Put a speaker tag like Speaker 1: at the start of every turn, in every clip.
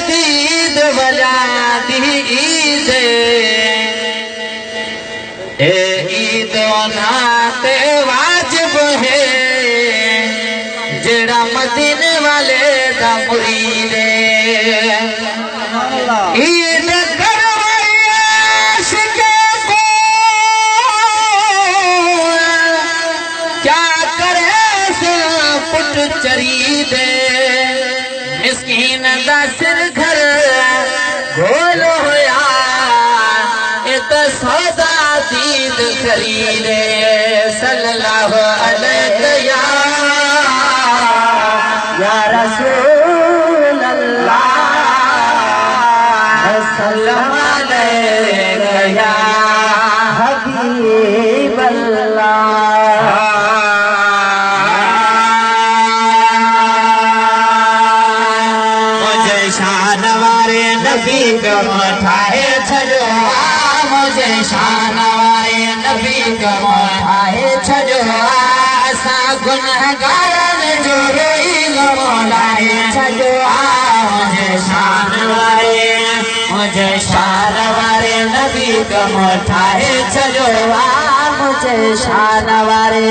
Speaker 1: दीद वजा दी ईद ईद नाते वाजिब है जेड़ा मदीने वाले दा मुरीद ईद करवाइए शिके को क्या करे पुट चरी दे मिस्कीन दा सिर घर गोल होया ए तो सौदा दीद खरीदे सल्लल्लाहु अलैहि या रसूल अल्लाह सल्लल्लाहु अलैहि या हबीब अल्लाह। नबी को उठाए छजो मुझे शान वाले नबी को उठाए छजो आसा गुनहगारन जो रोई मौलाए छजो मुझे शान वाले नबी को उठाए छजो मुझे शान वाले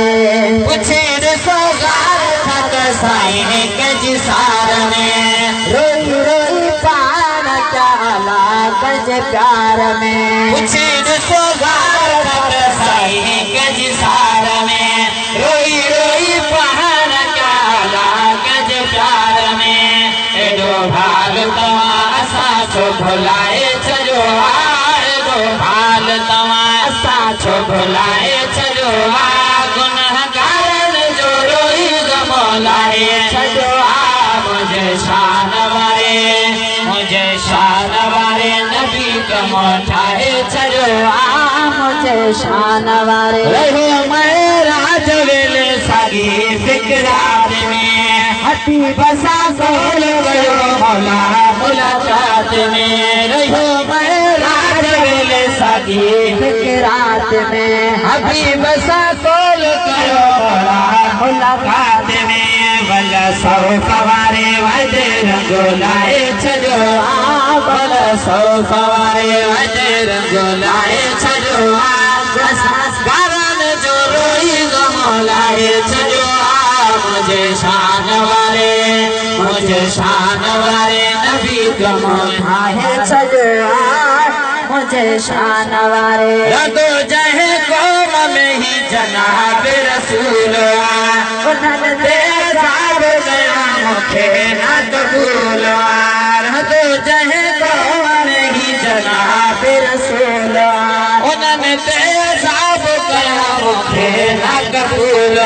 Speaker 1: पूछे सोगार खत साईं के जिसार में रोई रोई गज प्यार में पूछे सोगार साईं के जिसार में रोई रोई पहाड़ काला गज प्यार में एडो भाल तवा साचो भुलाए छजो एडो भाल तवा साचो भुलाए छजो गुनहगारन जो रोई गमौलाए छजो मुझे शान वाले नबी का मोठाए छजो मुझे शान वाले रहो मैं राज वेले सागी फिक्रात में हटी बसा सोल गयो मौला मुलाकात में रहो मैं राज वेले सागी फिक्रात में हटी बसा सोल गयो मौला मुलाकात में बला सौ सवारे वजे रंगोलाए छजो बला सौ सवारे वजे रंगोलाए छजो गारन जो रोई गमौलाए छजो मुझे शान वाले नबी गमौलाए छजो मुझे शान वाले रदो जहे कौम में ही जनाब रसूल उन्होंने मुखे ना कबूल तो जहे कौम ही जनाब रसूल उन्होंने तेजाब कया मुखे ना कबूल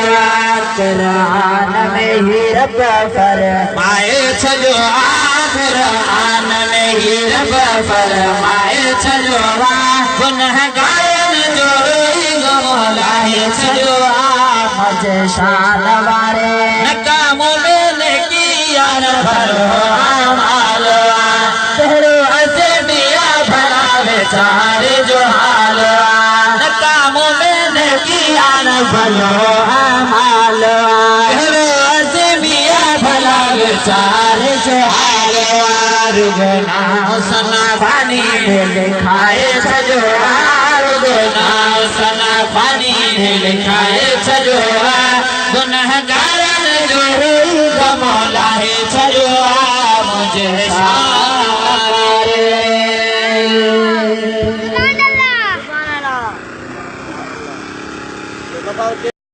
Speaker 1: कुरान में ही रब फरमाए छजो कुरान में ही रब फरमाए छजो गुनहगारन जो रोई गमौलाए छजो मुझे शान वाले नकामों में यार भरो आमाल तेरो असे दिया भरा बेचारे जो हाल नकामों में किया न भलो आमाल तेरो असे दिया भला बेचारे जो हाल गुनाह सना पानी में लिखाए छजो गुनाह सना पानी में लिखाए छजो गुनहगारन जो रोई गमौलाए